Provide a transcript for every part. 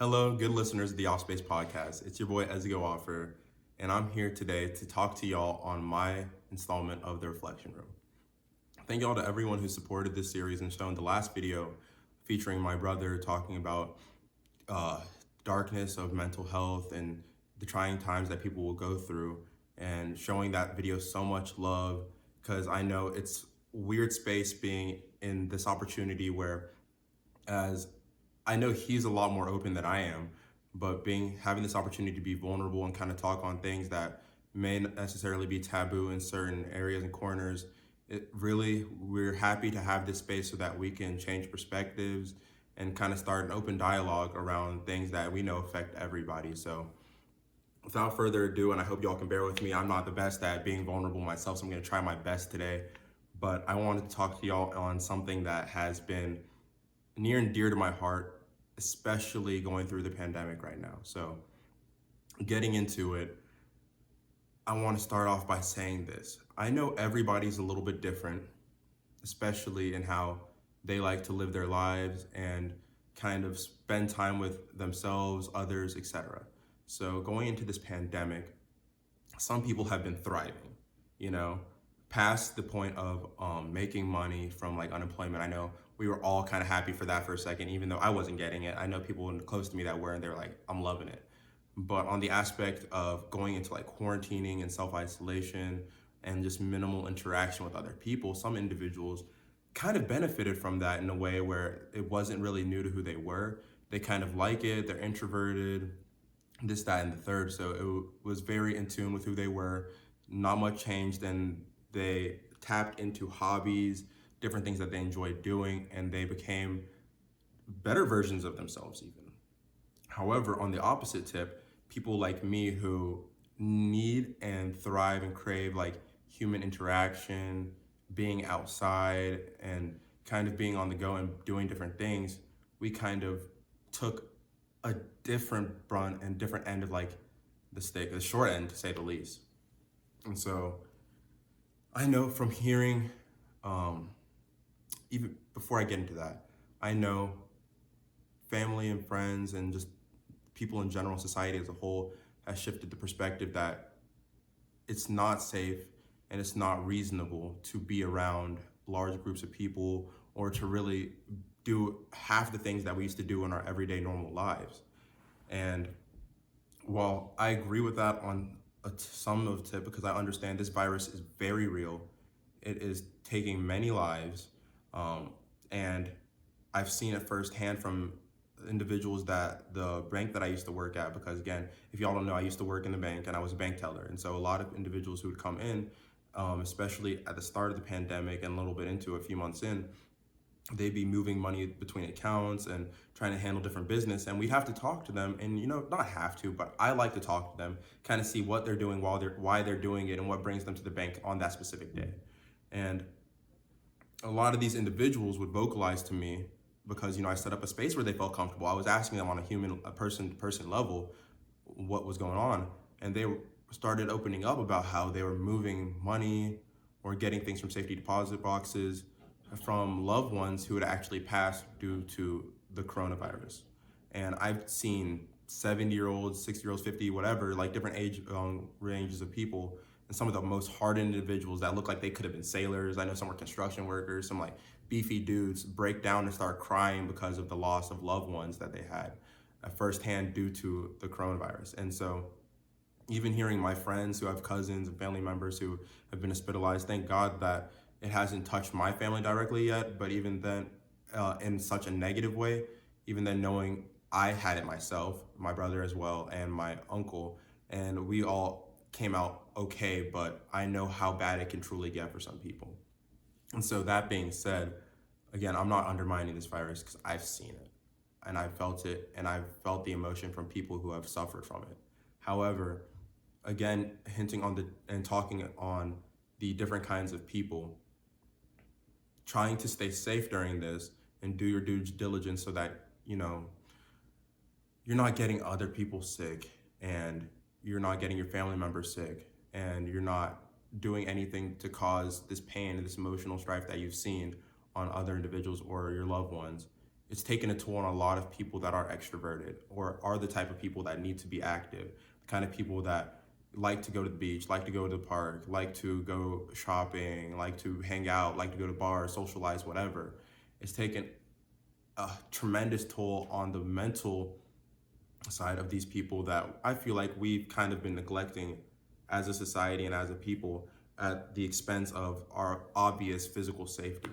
Hello, good listeners of the Offspace podcast. It's your boy Ezugo, and I'm here today to talk to y'all on my installment of the Reflection Room. Thank y'all to everyone who supported this series and shown the last video featuring my brother talking about uh, darkness of mental health and the trying times that people will go through, and showing that video so much love because I know it's weird space being in this opportunity where as I know he's a lot more open than I am, but having this opportunity to be vulnerable and kind of talk on things that may not necessarily be taboo in certain areas and corners, we're happy to have this space so that we can change perspectives and kind of start an open dialogue around things that we know affect everybody. So without further ado, and I hope y'all can bear with me, I'm not the best at being vulnerable myself, so I'm going to try my best today. But I wanted to talk to y'all on something that has been near and dear to my heart, especially going through the pandemic right now. So getting into it, I want to start off by saying this. I know everybody's a little bit different, especially in how they like to live their lives and kind of spend time with themselves, others, etc. So going into this pandemic, some people have been thriving, you know, past the point of making money from like unemployment. I know we were all kind of happy for that for a second, even though I wasn't getting it. I know people close to me that were, and they're like, I'm loving it. But on the aspect of going into like quarantining and self-isolation and just minimal interaction with other people, some individuals kind of benefited from that in a way where it wasn't really new to who they were. They kind of like it, they're introverted, this, that, and the third. So it was very in tune with who they were, not much changed, and they tapped into hobbies, different things that they enjoyed doing, and they became better versions of themselves even. However, on the opposite tip, people like me who need and thrive and crave like human interaction, being outside and kind of being on the go and doing different things, we kind of took a different brunt and different end of like the stick, the short end to say the least. And so I know from hearing, even before I get into that, I know family and friends and just people in general, society as a whole, has shifted the perspective that it's not safe and it's not reasonable to be around large groups of people or to really do half the things that we used to do in our everyday normal lives. And while I agree with that on some of the tip, because I understand this virus is very real, it is taking many lives, and I've seen it firsthand from individuals that the bank that I used to work at, because again, if y'all don't know, I used to work in the bank and I was a bank teller. And so a lot of individuals who would come in, especially at the start of the pandemic and a little bit into a few months in, they'd be moving money between accounts and trying to handle different business. And we'd have to talk to them, and not have to, but I like to talk to them, kind of see what they're doing why they're doing it and what brings them to the bank on that specific day. And a lot of these individuals would vocalize to me because I set up a space where they felt comfortable. I was asking them on a person-to-person level what was going on, and they started opening up about how they were moving money or getting things from safety deposit boxes from loved ones who had actually passed due to the coronavirus. And I've seen 70-year-olds, 60-year-olds, 50, whatever, like different age ranges of people, and some of the most hardened individuals that look like they could have been sailors. I know some were construction workers, some like beefy dudes break down and start crying because of the loss of loved ones that they had firsthand due to the coronavirus. And so even hearing my friends who have cousins and family members who have been hospitalized, thank God that it hasn't touched my family directly yet, but even then, in such a negative way, even then knowing I had it myself, my brother as well, and my uncle, and we all came out okay, but I know how bad it can truly get for some people. And so that being said, again, I'm not undermining this virus because I've seen it and I've felt it, and I've felt the emotion from people who have suffered from it. However, again, hinting on and talking on the different kinds of people, trying to stay safe during this and do your due diligence so that, you're not getting other people sick and you're not getting your family members sick and you're not doing anything to cause this pain and this emotional strife that you've seen on other individuals or your loved ones, it's taken a toll on a lot of people that are extroverted or are the type of people that need to be active, the kind of people that like to go to the beach, like to go to the park, like to go shopping, like to hang out, like to go to bars, socialize, whatever. It's taken a tremendous toll on the mental side of these people that I feel like we've kind of been neglecting as a society and as a people at the expense of our obvious physical safety.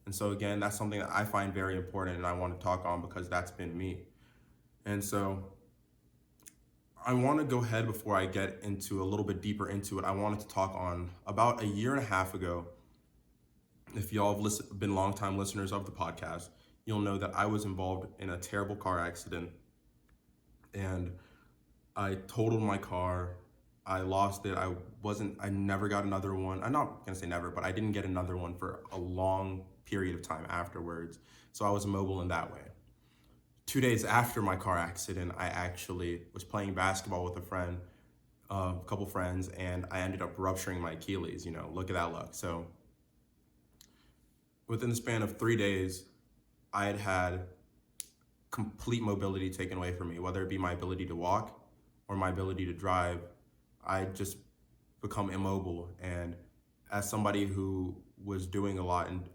And so again, that's something that I find very important and I want to talk on because that's been me. And so I want to go ahead before I get into a little bit deeper into it. I wanted to talk on about a year and a half ago. If y'all have been longtime listeners of the podcast, you'll know that I was involved in a terrible car accident and I totaled my car. I lost it. I never got another one. I'm not gonna say never, but I didn't get another one for a long period of time afterwards. So I was immobile in that way. 2 days after my car accident, I actually was playing basketball with a couple friends, and I ended up rupturing my Achilles. Look at that luck. So within the span of 3 days, I had complete mobility taken away from me, whether it be my ability to walk or my ability to drive. I just become immobile. And as somebody who was doing a lot and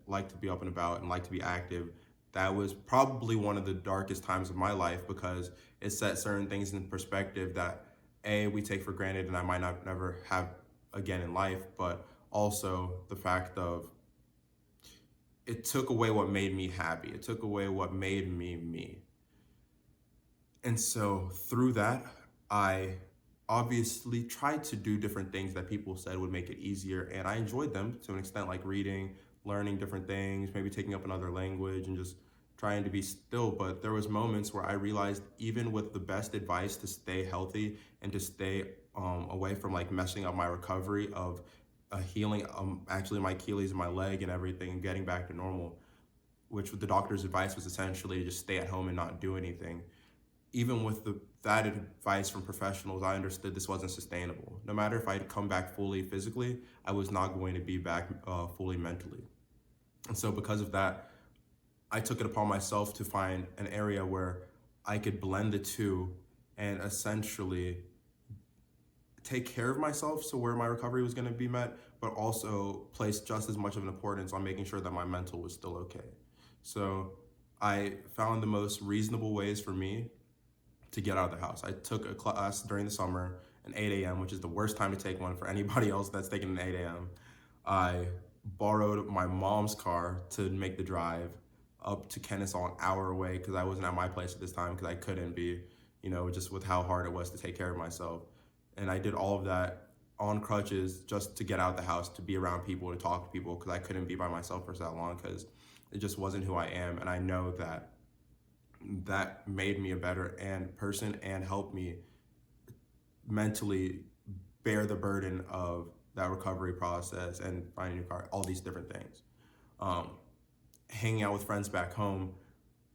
liked to be up and about and liked to be active, that was probably one of the darkest times of my life because it set certain things in perspective that we take for granted and I might not never have again in life, but also the fact of it took away what made me happy. It took away what made me me. And so through that, I obviously tried to do different things that people said would make it easier, and I enjoyed them to an extent, like reading, learning different things, maybe taking up another language and just trying to be still. But there was moments where I realized even with the best advice to stay healthy and to stay away from like messing up my recovery of healing actually my Achilles and my leg and everything, getting back to normal, which the doctor's advice was essentially to just stay at home and not do anything. Even with that advice from professionals, I understood this wasn't sustainable. No matter if I'd come back fully physically, I was not going to be back fully mentally. And so because of that, I took it upon myself to find an area where I could blend the two and essentially take care of myself so where my recovery was going to be met, but also place just as much of an importance on making sure that my mental was still okay. So I found the most reasonable ways for me to get out of the house. I took a class during the summer, an 8 a.m., which is the worst time to take one for anybody else that's taking an 8 a.m. I borrowed my mom's car to make the drive up to Kennesaw, an hour away, because I wasn't at my place at this time because I couldn't be, just with how hard it was to take care of myself. And I did all of that on crutches just to get out of the house, to be around people, to talk to people, because I couldn't be by myself for so long because it just wasn't who I am. And I know that made me a better person and helped me mentally bear the burden of that recovery process and finding a new car, all these different things. Hanging out with friends back home,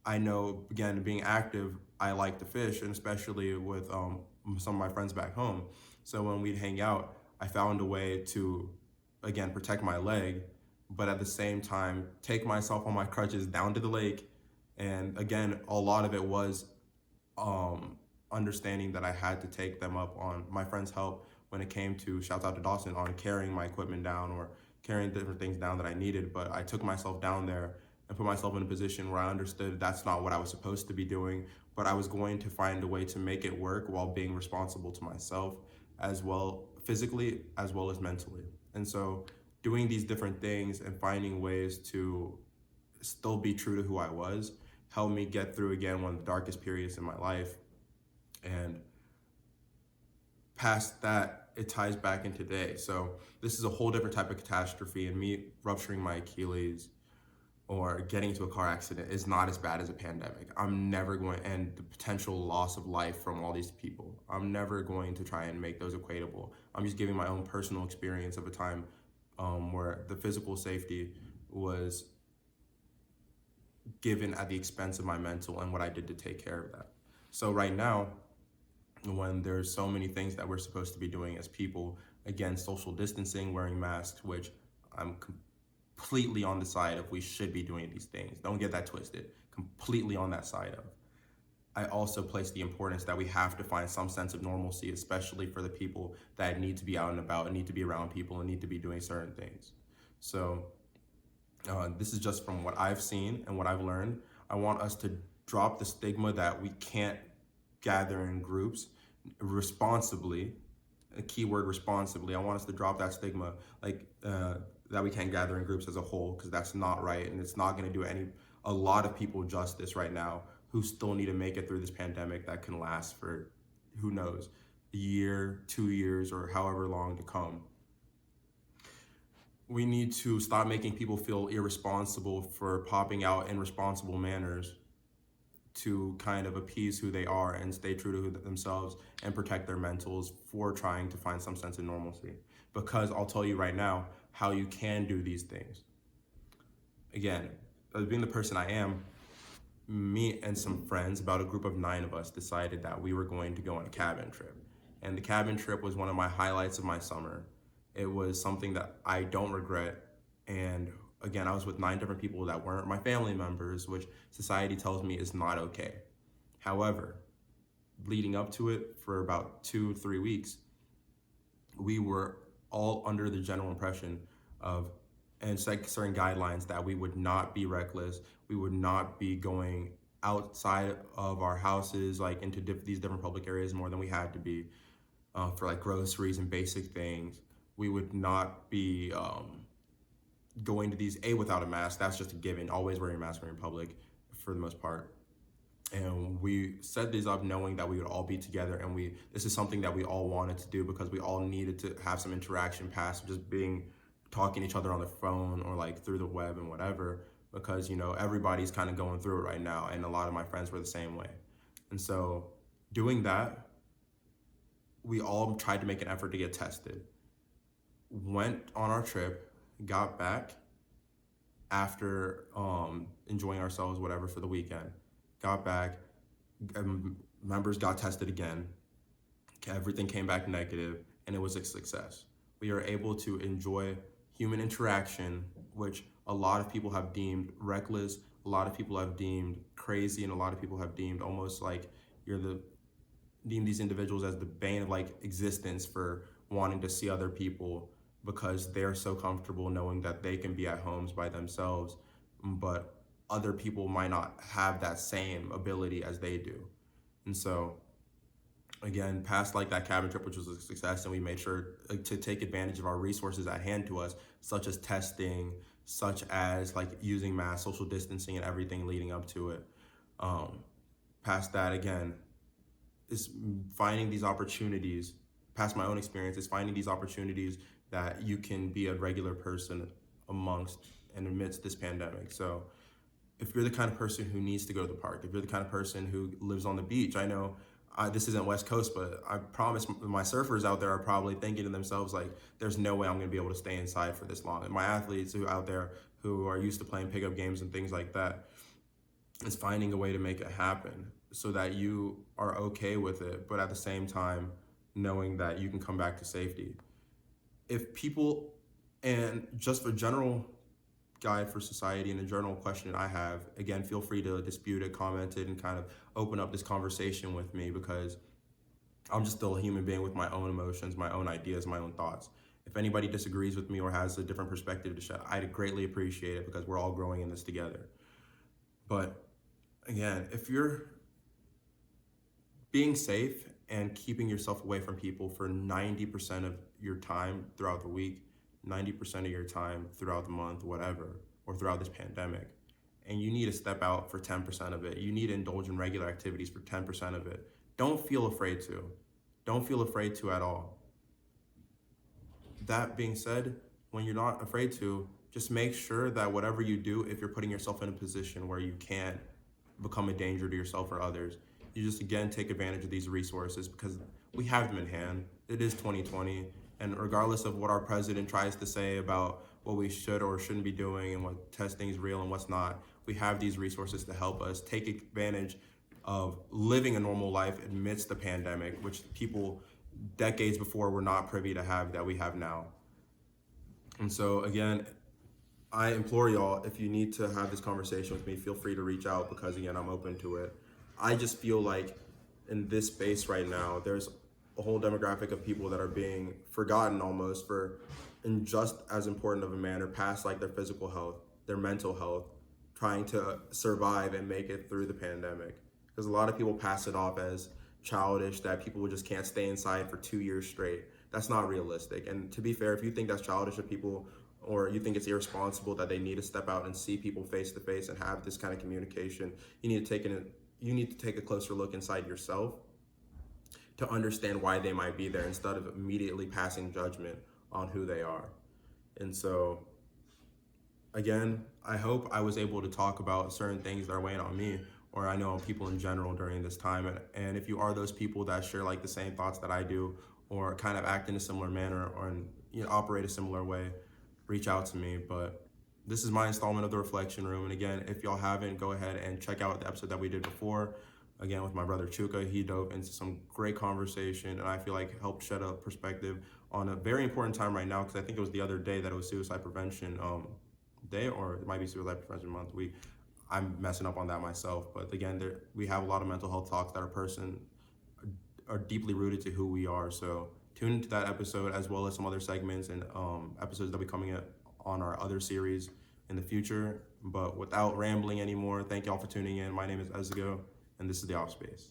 I know, again, being active, I like to fish, and especially with some of my friends back home. So when we'd hang out, I found a way to, again, protect my leg, but at the same time, take myself on my crutches down to the lake. And again, a lot of it was understanding that I had to take them up on my friends' help when it came to, shouts out to Dawson, on carrying my equipment down or carrying different things down that I needed. But I took myself down there and put myself in a position where I understood that's not what I was supposed to be doing, but I was going to find a way to make it work while being responsible to myself as well, physically as well as mentally. And so doing these different things and finding ways to still be true to who I was helped me get through, again, one of the darkest periods in my life. And past that, it ties back in today. So this is a whole different type of catastrophe, and me rupturing my Achilles or getting into a car accident is not as bad as a pandemic. I'm never going, and the potential loss of life from all these people, I'm never going to try and make those equatable. I'm just giving my own personal experience of a time where the physical safety was given at the expense of my mental and what I did to take care of that. So right now, when there's so many things that we're supposed to be doing as people, again, social distancing, wearing masks, which I'm completely on the side of we should be doing these things. Don't get that twisted. Completely on that side of. I also place the importance that we have to find some sense of normalcy, especially for the people that need to be out and about and need to be around people and need to be doing certain things. So this is just from what I've seen and what I've learned. I want us to drop the stigma that we can't gather in groups responsibly. A keyword responsibly. I want us to drop that stigma, that we can't gather in groups as a whole, because that's not right, and it's not going to do a lot of people justice right now who still need to make it through this pandemic that can last for, who knows, a year, 2 years, or however long to come. We need to stop making people feel irresponsible for popping out in responsible manners to kind of appease who they are and stay true to themselves and protect their mentals for trying to find some sense of normalcy. Because I'll tell you right now how you can do these things. Again, as being the person I am, me and some friends, about a group of 9 of us, decided that we were going to go on a cabin trip. And the cabin trip was one of my highlights of my summer. It was something that I don't regret. And again, I was with 9 different people that weren't my family members, which society tells me is not okay. However, leading up to it for about 2-3 weeks, we were all under the general impression of, and certain guidelines, that we would not be reckless. We would not be going outside of our houses, like into these different public areas more than we had to be for like groceries and basic things. We would not be going to these without a mask. That's just a given. Always wearing a mask when you're in public for the most part. And we set these up knowing that we would all be together, and this is something that we all wanted to do because we all needed to have some interaction past just talking to each other on the phone or like through the web and whatever, because everybody's kind of going through it right now, and a lot of my friends were the same way. And so doing that, we all tried to make an effort to get tested. Went on our trip, got back after enjoying ourselves, whatever, for the weekend. Got back, members got tested again. Everything came back negative, and it was a success. We were able to enjoy human interaction, which a lot of people have deemed reckless, a lot of people have deemed crazy, and a lot of people have deemed almost like deem these individuals as the bane of like existence for wanting to see other people because they're so comfortable knowing that they can be at homes by themselves, but other people might not have that same ability as they do. And so again, past like that cabin trip, which was a success, and we made sure to take advantage of our resources at hand to us, such as testing, such as like using masks, social distancing, and everything leading up to it. Past that, again, is finding these opportunities, past my own experience, is finding these opportunities that you can be a regular person amongst and amidst this pandemic. So if you're the kind of person who needs to go to the park, if you're the kind of person who lives on the beach, I know this isn't West Coast, but I promise my surfers out there are probably thinking to themselves, like, there's no way I'm gonna be able to stay inside for this long. And my athletes who out there who are used to playing pickup games and things like that, is finding a way to make it happen so that you are okay with it, but at the same time, knowing that you can come back to safety. If people, and just for general guide for society and a general question I have, again, feel free to dispute it, comment it, and kind of open up this conversation with me, because I'm just still a human being with my own emotions, my own ideas, my own thoughts. If anybody disagrees with me or has a different perspective to share, I'd greatly appreciate it, because we're all growing in this together. But again, if you're being safe and keeping yourself away from people for 90% of your time throughout the week, 90% of your time throughout the month, whatever, or throughout this pandemic, and you need to step out for 10% of it, you need to indulge in regular activities for 10% of it, don't feel afraid to. Don't feel afraid to at all. That being said, when you're not afraid to, just make sure that whatever you do, if you're putting yourself in a position where you can't become a danger to yourself or others, you just, again, take advantage of these resources, because we have them in hand. It is 2020. And regardless of what our president tries to say about what we should or shouldn't be doing and what testing is real and what's not, we have these resources to help us take advantage of living a normal life amidst the pandemic, which people decades before were not privy to have that we have now. And so again, I implore y'all, if you need to have this conversation with me, feel free to reach out because, again, I'm open to it. I just feel like in this space right now, there's a whole demographic of people that are being forgotten almost for, in just as important of a manner, past like their physical health, their mental health, trying to survive and make it through the pandemic. Because a lot of people pass it off as childish, that people just can't stay inside for 2 years straight. That's not realistic. And to be fair, if you think that's childish of people, or you think it's irresponsible that they need to step out and see people face to face and have this kind of communication, you need to take a closer look inside yourself to understand why they might be there instead of immediately passing judgment on who they are. And so, again, I hope I was able to talk about certain things that are weighing on me, or I know people in general during this time. And if you are those people that share like the same thoughts that I do, or kind of act in a similar manner, or operate a similar way, reach out to me. But this is my installment of the Reflection Room. And again, if y'all haven't, go ahead and check out the episode that we did before. Again, with my brother Chuka, he dove into some great conversation, and I feel like helped shed a perspective on a very important time right now, because I think it was the other day that it was Suicide Prevention Day, or it might be Suicide Prevention Month. I'm messing up on that myself, but again, we have a lot of mental health talks that are deeply rooted to who we are. So tune into that episode, as well as some other segments and episodes that will be coming on our other series in the future. But without rambling anymore, thank y'all for tuning in. My name is Ezugo, and this is the Offspace.